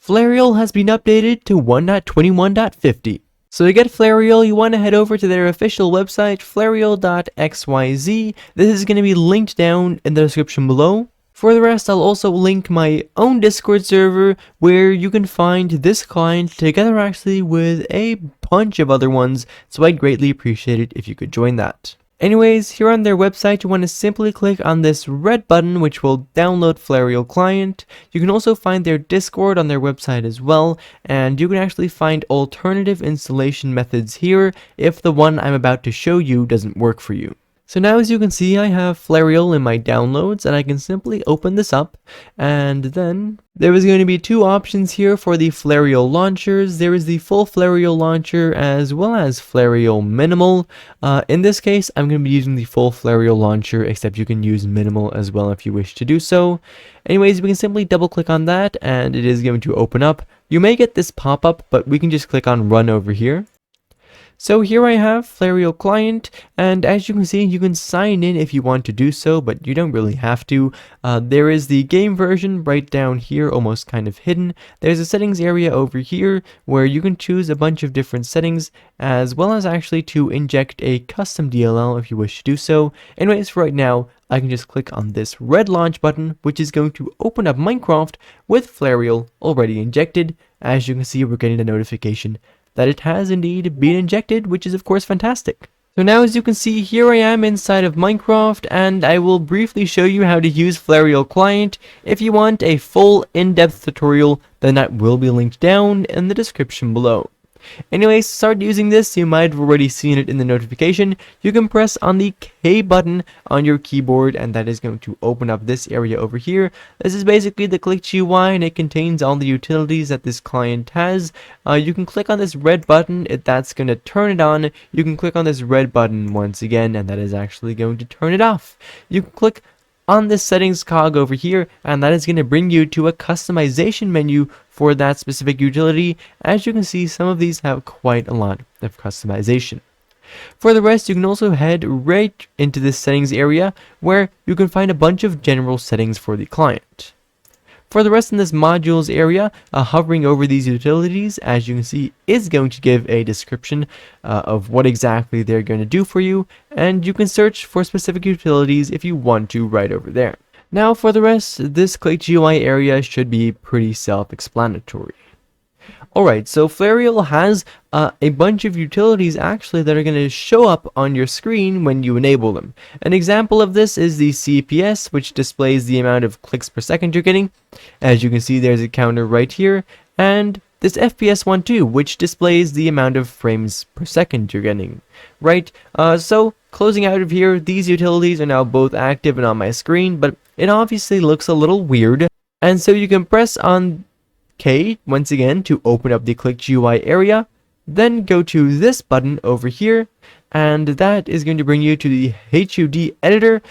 Flarial has been updated to 1.21.50. So to get Flarial, you want to head over to their official website, flarial.xyz. This is going to be linked down in the description below. For the rest, I'll also link my own Discord server where you can find this client together actually with a bunch of other ones, so I'd greatly appreciate it if you could join that. Anyways, here on their website, you want to simply click on this red button which will download Flarial Client. You can also find their Discord on their website as well, and you can actually find alternative installation methods here if the one I'm about to show you doesn't work for you. So now as you can see, I have Flarial in my downloads, and I can simply open this up, and then there is going to be two options here for the Flarial launchers. There is the full Flarial launcher as well as Flarial minimal. In this case, I'm going to be using the full Flarial launcher, except you can use minimal as well if you wish to do so. Anyways, we can simply double click on that, and it is going to open up. You may get this pop-up, but we can just click on run over here. So here I have Flarial Client, and as you can see, you can sign in if you want to do so, but you don't really have to. There is the game version right down here, almost kind of hidden. There's a settings area over here where you can choose a bunch of different settings, as well as actually to inject a custom DLL if you wish to do so. Anyways, for right now, I can just click on this red launch button, which is going to open up Minecraft with Flarial already injected. As you can see, we're getting a notification that it has indeed been injected, which is of course fantastic. So now as you can see, here I am inside of Minecraft, and I will briefly show you how to use Flarial Client. If you want a full in-depth tutorial, then that will be linked down in the description below. Anyways, to start using this, you might have already seen it in the notification. You can press on the K button on your keyboard, and that is going to open up this area over here. This is basically the Click GUI, and it contains all the utilities that this client has. You can click on this red button, that's going to turn it on. You can click on this red button once again, and that is actually going to turn it off. You can click on this settings cog over here, and that is going to bring you to a customization menu for that specific utility. As you can see, some of these have quite a lot of customization. For the rest, you can also head right into this settings area where you can find a bunch of general settings for the client. For the rest in this modules area, hovering over these utilities, as you can see, is going to give a description of what exactly they're going to do for you, and you can search for specific utilities if you want to right over there. Now for the rest, this Click GUI area should be pretty self-explanatory. Alright, so Flarial has a bunch of utilities actually that are going to show up on your screen when you enable them. An example of this is the CPS, which displays the amount of clicks per second you're getting. As you can see, there's a counter right here, and this FPS one too, which displays the amount of frames per second you're getting. Right, so closing out of here, these utilities are now both active and on my screen, but it obviously looks a little weird, and so you can press on K once again to open up the Click GUI area, then go to this button over here, and that is going to bring you to the HUD editor.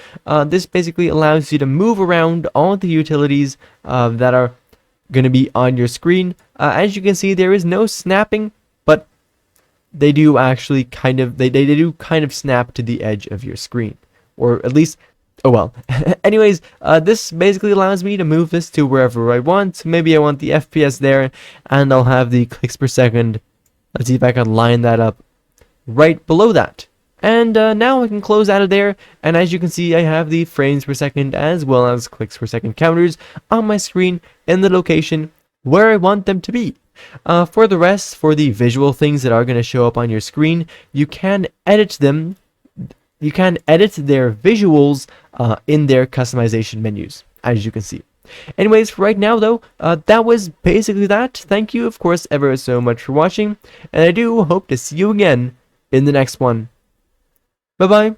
This basically allows you to move around all the utilities that are going to be on your screen. As you can see, there is no snapping, but they do actually kind of they do kind of snap to the edge of your screen, or at least. Oh well. Anyways, this basically allows me to move this to wherever I want. Maybe I want the FPS there, and I'll have the clicks per second. Let's see if I can line that up right below that. And now I can close out of there, and as you can see, I have the frames per second as well as clicks per second counters on my screen in the location where I want them to be. For the rest, for the visual things that are going to show up on your screen, you can edit them. You can edit their visuals in their customization menus, as you can see. Anyways, for right now though, that was basically that. Thank you, of course, ever so much for watching, and I do hope to see you again in the next one. Bye-bye.